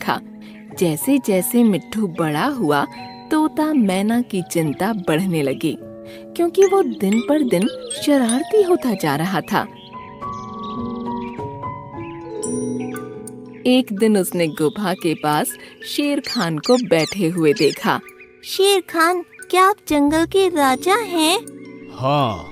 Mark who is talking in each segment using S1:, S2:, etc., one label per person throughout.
S1: था। जैसे जैसे मिट्ठू बड़ा हुआ, तोता मैना की चिंता बढ़ने लगी, क्योंकि वो दिन पर दिन शरारती होता जा रहा था। एक दिन उसने गुफा के पास शेर खान को बैठे हुए देखा।
S2: शेर खान, क्या आप जंगल के राजा हैं?
S3: हाँ,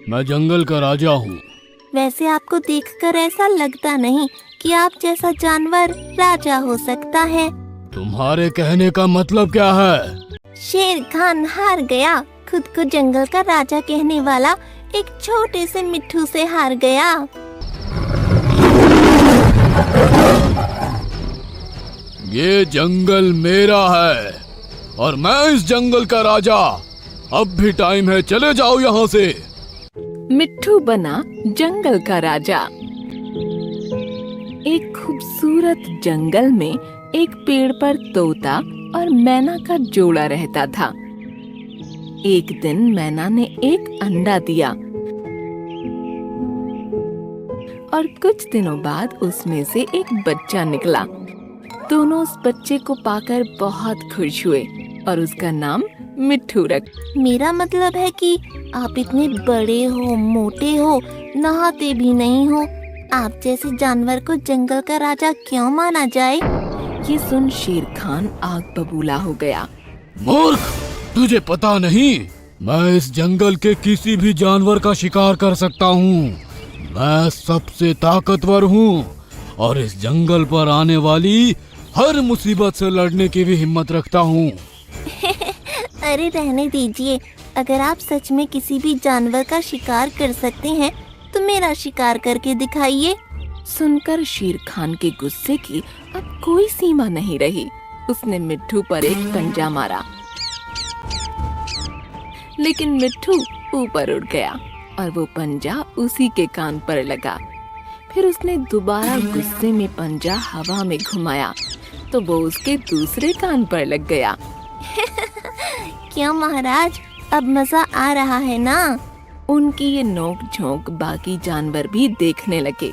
S3: मैं जंगल का राजा हूँ।
S2: वैसे आपको देखकर ऐसा लगता नहीं कि आप जैसा जानवर राजा हो सकता है।
S3: तुम्हारे कहने का मतलब क्या है?
S2: शेर खान हार गया। खुद को जंगल का राजा कहने वाला एक छोटे से मिट्ठू से हार गया।
S3: ये जंगल मेरा है और मैं इस जंगल का राजा। अब भी टाइम है, चले जाओ यहाँ से।
S1: मिट्ठू बना जंगल का राजा। एक खूबसूरत जंगल में एक पेड़ पर तोता और मैना का जोड़ा रहता था। एक दिन मैना ने एक अंडा दिया और कुछ दिनों बाद उसमें से एक बच्चा निकला। दोनों उस बच्चे को पाकर बहुत खुश हुए और उसका नाम मिट्ठू रख।
S2: मेरा मतलब है कि आप इतने बड़े हो, मोटे हो, नहाते भी नहीं हो। आप जैसे जानवर को जंगल का राजा क्यों माना जाए?
S1: ये सुन शेर खान आग बबूला हो गया।
S3: मूर्ख, तुझे पता नहीं, मैं इस जंगल के किसी भी जानवर का शिकार कर सकता हूँ। मैं सबसे ताकतवर हूँ और इस जंगल पर आने वाली हर मुसीबत से लड़ने की भी हिम्मत रखता हूँ।
S2: अरे रहने दीजिए। अगर आप सच में किसी भी जानवर का शिकार कर सकते हैं तो मेरा शिकार करके दिखाइए।
S1: सुनकर शेर खान के गुस्से की अब कोई सीमा नहीं रही। उसने मिट्ठू पर एक पंजा मारा, लेकिन मिट्ठू ऊपर उड़ गया और वो पंजा उसी के कान पर लगा। फिर उसने दोबारा गुस्से में पंजा हवा में घुमाया तो वो उसके दूसरे कान पर लग गया।
S2: क्यों महाराज, अब मजा आ रहा है ना?
S1: उनकी ये नोक झोंक बाकी जानवर भी देखने लगे।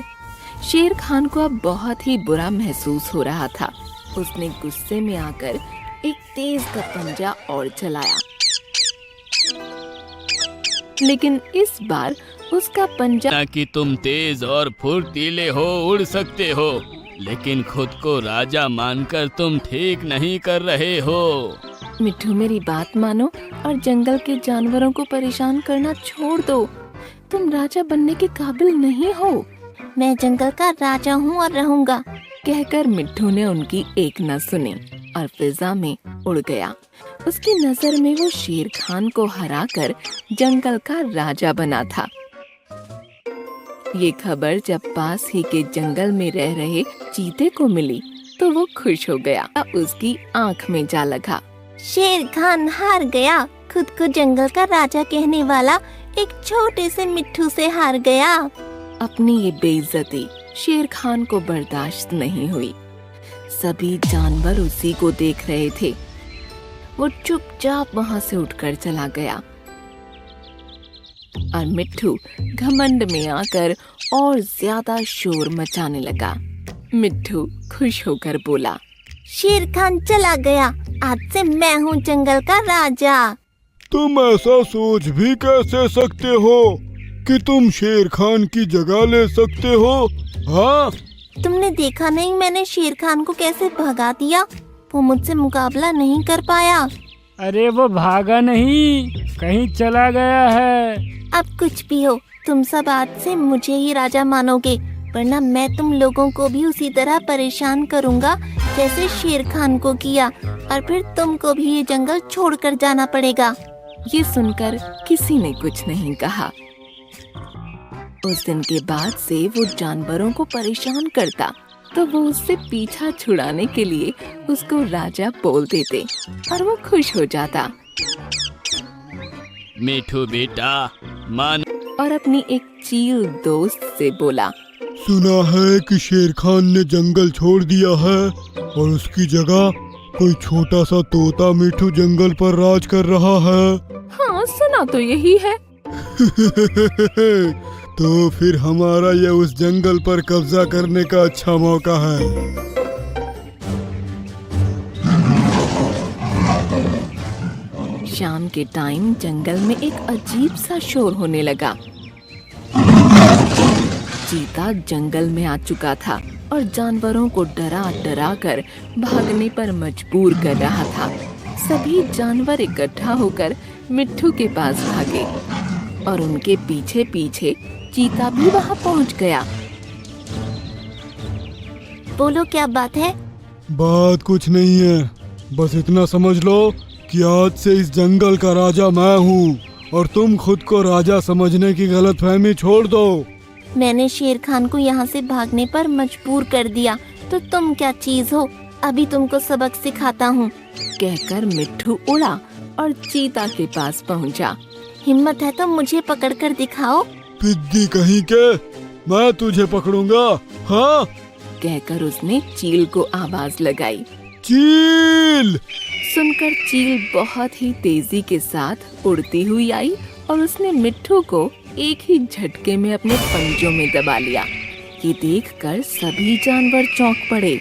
S1: शेर खान को अब बहुत ही बुरा महसूस हो रहा था। उसने गुस्से में आकर एक तेज का पंजा और चलाया, लेकिन इस बार उसका पंजा
S3: कि तुम तेज और फुर्तीले हो, उड़ सकते हो, लेकिन खुद को राजा मानकर तुम ठीक नहीं कर रहे हो।
S1: मिट्ठू, मेरी बात मानो और जंगल के जानवरों को परेशान करना छोड़ दो। तुम राजा बनने के काबिल नहीं हो।
S2: मैं जंगल का राजा हूँ और रहूँगा।
S1: कहकर मिट्ठू ने उनकी एक न सुनी और फिजा में उड़ गया। उसकी नजर में वो शेर खान को हराकर जंगल का राजा बना था। ये खबर जब पास ही के जंगल में रह रहे चीते को मिली तो वो खुश हो गया। उसकी आंख में जा लगा।
S2: शेर खान हार गया। खुद को जंगल का राजा कहने वाला एक छोटे से मिट्ठू से हार गया।
S1: अपनी ये बेइज्जती शेर खान को बर्दाश्त नहीं हुई। सभी जानवर उसी को देख रहे थे। वो चुपचाप वहाँ से उठकर चला गया और मिट्ठू घमंड में आकर और ज्यादा शोर मचाने लगा। मिट्ठू खुश होकर बोला,
S2: शेर खान चला गया, आज से मैं हूँ जंगल का राजा।
S4: तुम ऐसा सोच भी कैसे सकते हो कि तुम शेर खान की जगह ले सकते हो? हाँ,
S2: तुमने देखा नहीं मैंने शेर खान को कैसे भगा दिया? वो मुझसे मुकाबला नहीं कर पाया।
S5: अरे वो भागा नहीं, कहीं चला गया है।
S2: अब कुछ भी हो, तुम सब आज से मुझे ही राजा मानोगे, वरना मैं तुम लोगों को भी उसी तरह परेशान करूँगा जैसे शेर खान को किया, और फिर तुमको भी ये जंगल छोड़कर जाना पड़ेगा।
S1: ये सुनकर किसी ने कुछ नहीं कहा। उस दिन के बाद से वो जानवरों को परेशान करता तो वो उससे पीछा छुड़ाने के लिए उसको राजा बोल देते और वो खुश हो जाता।
S3: मिट्ठू बेटा मान।
S1: और अपनी एक चील दोस्त से बोला,
S4: सुना है कि शेर खान ने जंगल छोड़ दिया है और उसकी जगह कोई छोटा सा तोता मिट्ठू जंगल पर राज कर रहा है।
S1: हाँ, सुना तो यही है।
S4: तो फिर हमारा ये उस जंगल पर कब्जा करने का अच्छा मौका है।
S1: शाम के टाइम जंगल में एक अजीब सा शोर होने लगा। चीता जंगल में आ चुका था और जानवरों को डरा डरा कर भागने पर मजबूर कर रहा था। सभी जानवर इकट्ठा होकर मिट्ठू के पास भागे और उनके पीछे पीछे चीता भी वहां पहुंच गया।
S2: बोलो क्या बात है?
S4: बात कुछ नहीं है, बस इतना समझ लो कि आज से इस जंगल का राजा मैं हूँ और तुम खुद को राजा समझने की गलतफहमी छोड़ दो।
S2: मैंने शेर खान को यहाँ से भागने पर मजबूर कर दिया, तो तुम क्या चीज हो? अभी तुमको सबक सिखाता हूँ।
S1: कहकर मिट्ठू उड़ा और चीता के पास पहुंचा।
S2: हिम्मत है तो मुझे पकड़ कर दिखाओ।
S4: पिद्दी कहीं के, मैं तुझे पकड़ूंगा। हाँ,
S1: कहकर उसने चील को आवाज लगाई।
S4: चील!
S1: सुनकर चील बहुत ही तेजी के साथ उड़ती हुई आई और उसने मिट्ठू को एक ही झटके में अपने पंजों में दबा लिया। ये देखकर सभी जानवर चौंक पड़े।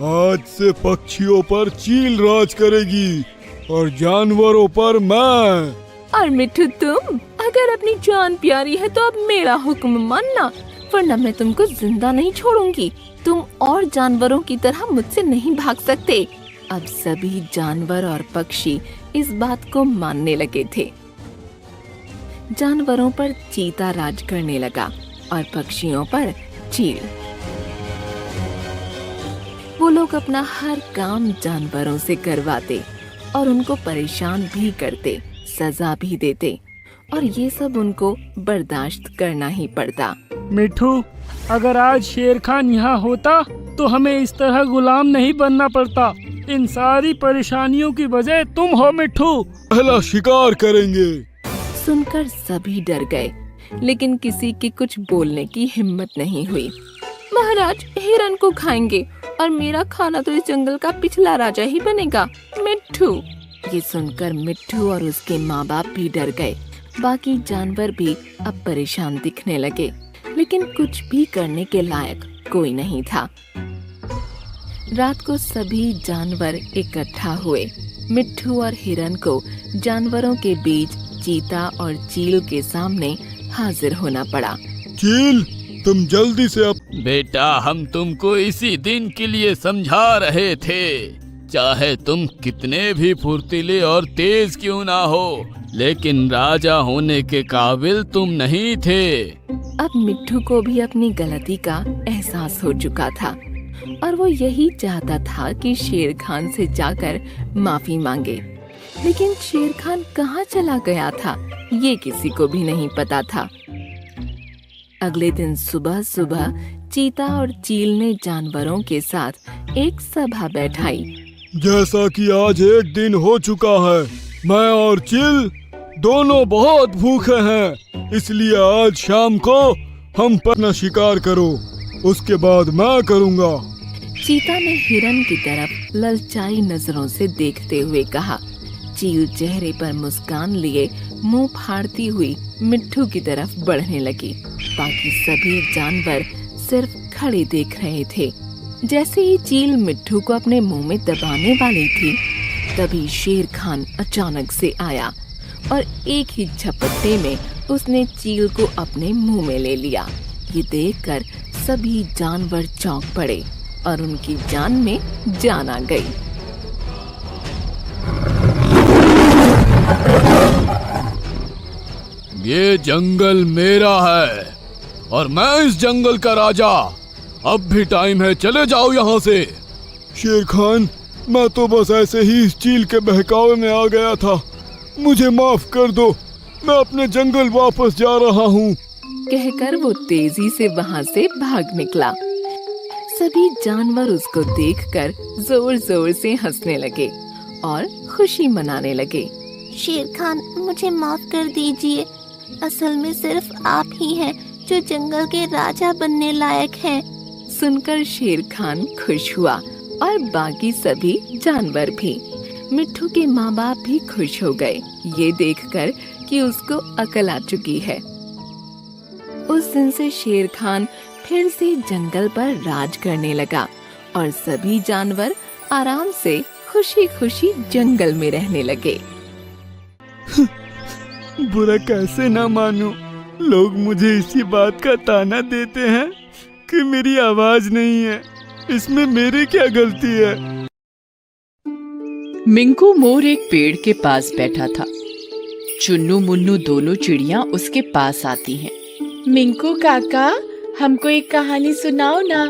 S4: आज से पक्षियों पर चील राज करेगी और जानवरों पर मैं।
S1: और मिट्ठू तुम, अगर अपनी जान प्यारी है तो अब मेरा हुक्म मानना, वरना मैं तुमको जिंदा नहीं छोड़ूंगी। तुम और जानवरों की तरह मुझसे नहीं भाग सकते। अब सभी जानवर और पक्षी इस बात को मानने लगे थे। जानवरों पर चीता राज करने लगा और पक्षियों पर चील। वो लोग अपना हर काम जानवरों से करवाते और उनको परेशान भी करते, सजा भी देते, और ये सब उनको बर्दाश्त करना ही पड़ता।
S5: मिट्ठू, अगर आज शेर खान यहाँ होता तो हमें इस तरह गुलाम नहीं बनना पड़ता। इन सारी परेशानियों की वजह तुम हो मिट्ठू।
S4: पहला शिकार करेंगे।
S1: सुनकर सभी डर गए, लेकिन किसी की कुछ बोलने की हिम्मत नहीं हुई। महाराज, हिरन को खाएंगे और मेरा खाना तो इस जंगल का पिछला राजा ही बनेगा, मिट्ठू। ये सुनकर मिट्ठू और उसके माँ बाप भी डर गए। बाकी जानवर भी अब परेशान दिखने लगे, लेकिन कुछ भी करने के लायक कोई नहीं था। रात को सभी जानवर इकट्ठा हुए। मिट्ठू और हिरन को जानवरों के बीच चीता और चील के सामने हाजिर होना पड़ा।
S4: चील, तुम जल्दी से
S3: बेटा, हम तुमको इसी दिन के लिए समझा रहे थे। चाहे तुम कितने भी फुर्तीले और तेज क्यों ना हो, लेकिन राजा होने के काबिल तुम नहीं थे।
S1: अब मिट्ठू को भी अपनी गलती का एहसास हो चुका था और वो यही चाहता था कि शेर खान से जाकर माफी मांगे, लेकिन शेर खान कहाँ चला गया था ये किसी को भी नहीं पता था। अगले दिन सुबह सुबह चीता और चील ने जानवरों के साथ एक सभा बैठाई।
S4: जैसा कि आज एक दिन हो चुका है, मैं और चील दोनों बहुत भूखे हैं, इसलिए आज शाम को हम पर न शिकार करो, उसके बाद मैं करूँगा।
S1: चीता ने हिरन की तरफ ललचाई नजरों से देखते हुए कहा। चील चेहरे पर मुस्कान लिए मुंह फाड़ती हुई मिट्ठू की तरफ बढ़ने लगी। बाकी सभी जानवर सिर्फ खड़े देख रहे थे। जैसे ही चील मिट्ठू को अपने मुंह में दबाने वाली थी, तभी शेर खान अचानक से आया और एक ही झपट्टे में उसने चील को अपने मुंह में ले लिया। ये देखकर सभी जानवर चौंक पड़े और उनकी जान में जान आ गई।
S3: ये जंगल मेरा है और मैं इस जंगल का राजा। अब भी टाइम है, चले जाओ यहाँ से।
S4: शेर खान, मैं तो बस ऐसे ही इस चील के बहकावे में आ गया था, मुझे माफ कर दो, मैं अपने जंगल वापस जा रहा हूँ।
S1: कहकर वो तेजी से वहाँ से भाग निकला। सभी जानवर उसको देखकर जोर जोर से हंसने लगे और खुशी मनाने लगे।
S2: शेर खान, मुझे माफ कर दीजिए, असल में सिर्फ आप ही हैं जो जंगल के राजा बनने लायक हैं।
S1: सुनकर शेर खान खुश हुआ और बाकी सभी जानवर भी। मिट्ठू के माँ बाप भी खुश हो गए ये देखकर कि उसको अकल आ चुकी है। उस दिन से शेर खान फिर से जंगल पर राज करने लगा और सभी जानवर आराम से खुशी खुशी जंगल में रहने लगे।
S4: बुरा कैसे ना मानूं, लोग मुझे इसी बात का ताना देते हैं कि मेरी आवाज नहीं है। इसमें मेरी क्या गलती है?
S6: मिंकू मोर एक पेड़ के पास बैठा था। चुन्नू मुन्नू दोनों चिड़िया उसके पास आती हैं।
S7: मिंकू काका, हमको एक कहानी सुनाओ ना,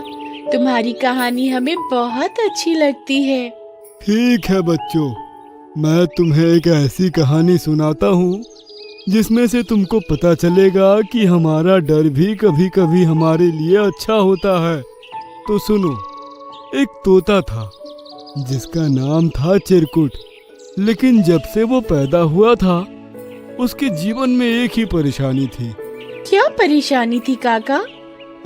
S7: तुम्हारी कहानी हमें बहुत अच्छी लगती है।
S4: ठीक है बच्चों, मैं तुम्हें एक ऐसी कहानी सुनाता हूँ जिसमें से तुमको पता चलेगा कि हमारा डर भी कभी कभी हमारे लिए अच्छा होता है। तो सुनो, एक तोता था जिसका नाम था चिरकुट। लेकिन जब से वो पैदा हुआ था, उसके जीवन में एक ही परेशानी थी।
S7: क्या परेशानी थी काका?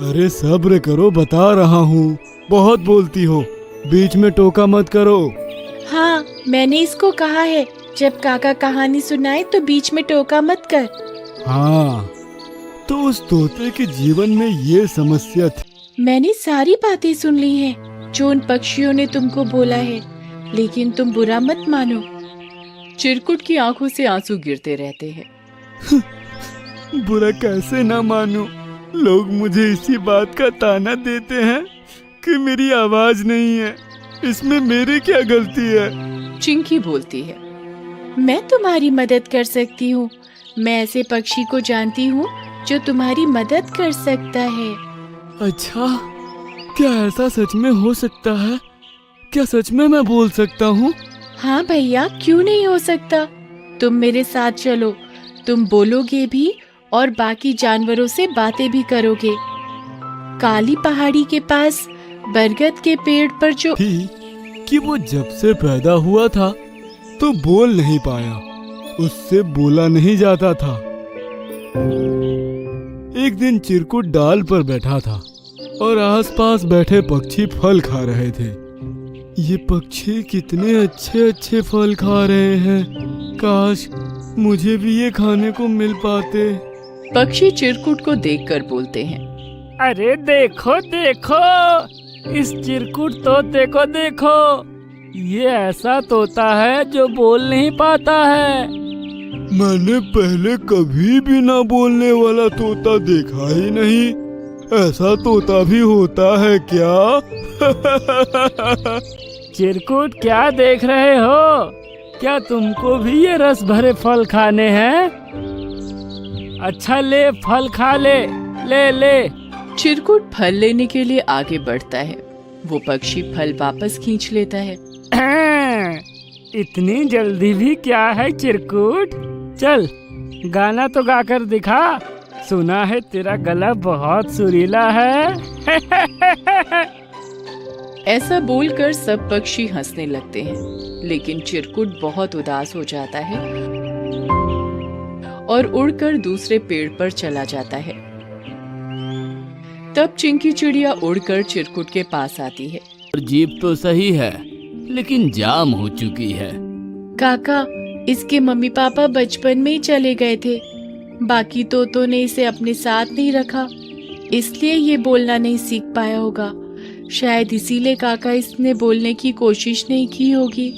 S4: अरे सब्र करो, बता रहा हूँ। बहुत बोलती हो, बीच में टोका मत करो।
S7: हाँ, मैंने इसको कहा है, जब काका कहानी सुनाए तो बीच में टोका मत कर।
S4: हाँ, तो उस तोते के जीवन में ये समस्या थी।
S7: मैंने सारी बातें सुन ली हैं जो उन पक्षियों ने तुमको बोला है, लेकिन तुम बुरा मत मानो।
S6: चिरकुट की आंखों से आंसू गिरते रहते हैं।
S4: बुरा कैसे ना मानूं, लोग मुझे इसी बात का ताना देते हैं कि मेरी आवाज नहीं है। इसमें मेरी क्या गलती है?
S6: चिंकी बोलती है।
S7: मैं तुम्हारी मदद कर सकती हूँ। मैं ऐसे पक्षी को जानती हूँ जो तुम्हारी मदद कर सकता है।
S4: अच्छा, क्या ऐसा सच में हो सकता है? क्या सच में मैं बोल सकता हूँ?
S7: हाँ भैया, क्यों नहीं हो सकता। तुम मेरे साथ चलो, तुम बोलोगे भी और बाकी जानवरों से बातें भी करोगे। काली पहाड़ी के पास बरगद के पेड़ पर जो
S4: थी कि वो जब से पैदा हुआ था तो बोल नहीं पाया, उससे बोला नहीं जाता था। एक दिन चिरकुट डाल पर बैठा था और आसपास बैठे पक्षी फल खा रहे थे। ये पक्षी कितने अच्छे अच्छे फल खा रहे हैं, काश मुझे भी ये खाने को मिल पाते।
S6: पक्षी चिरकुट को देखकर बोलते हैं।
S5: अरे देखो देखो, इस चिरकुट तोते को देखो, ये ऐसा तोता है जो बोल नहीं पाता है।
S4: मैंने पहले कभी भी ना बोलने वाला तोता देखा ही नहीं। ऐसा तोता भी होता है क्या?
S5: चिरकुट, क्या देख रहे हो? क्या तुमको भी ये रस भरे फल खाने हैं? अच्छा ले, फल खा ले, ले ले।
S6: चिरकुट फल लेने के लिए आगे बढ़ता है। वो पक्षी फल वापस खींच लेता है।
S5: इतनी जल्दी भी क्या है चिरकुट? चल गाना तो गाकर दिखा। सुना है तेरा गला बहुत सुरीला है।
S6: ऐसा बोलकर सब पक्षी हंसने लगते हैं, लेकिन चिरकुट बहुत उदास हो जाता है और उड़कर दूसरे पेड़ पर चला जाता है। तब चिंकी चिड़िया उड़कर चिरकुट के पास आती है।
S3: जीप तो सही है, लेकिन जाम हो चुकी है।
S7: काका, इसके मम्मी पापा बचपन में ही चले गए थे। बाकी तोतों ने इसे अपने साथ नहीं रखा, इसलिए ये बोलना नहीं सीख पाया होगा। शायद इसीलिए काका इसने बोलने की कोशिश नहीं की होगी।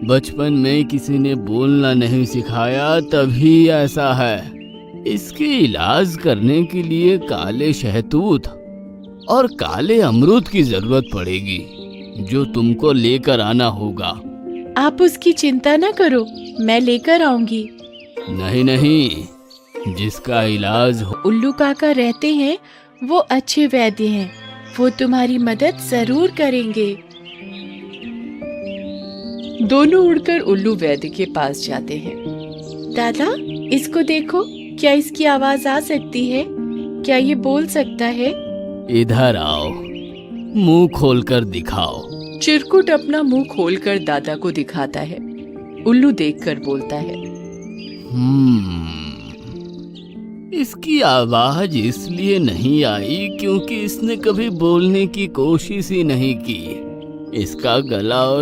S3: बचपन में किसी ने बोलना नहीं सिखाया, तभी ऐसा है। इसके इलाज करने के लिए काले शहतूत और काले अमरूद की जरूरत पड़ेगी, जो तुमको लेकर आना होगा।
S7: आप उसकी चिंता न करो, मैं लेकर आऊंगी।
S3: नहीं नहीं, जिसका इलाज हो।
S7: उल्लू काका रहते हैं, वो अच्छे वैद्य हैं, वो तुम्हारी मदद जरूर करेंगे।
S6: दोनों उड़कर उल्लू वैद्य के पास जाते हैं।
S7: दादा, इसको देखो, क्या इसकी आवाज आ सकती है? क्या ये बोल सकता है?
S3: इधर आओ, मुंह खोलकर दिखाओ।
S6: चिरकुट अपना मुंह खोलकर दादा को दिखाता है। उल्लू देखकर बोलता है।
S3: इसकी आवाज इसलिए नहीं आई क्योंकि इसने कभी बोलने की कोशिश ही नहीं की। इसका गला और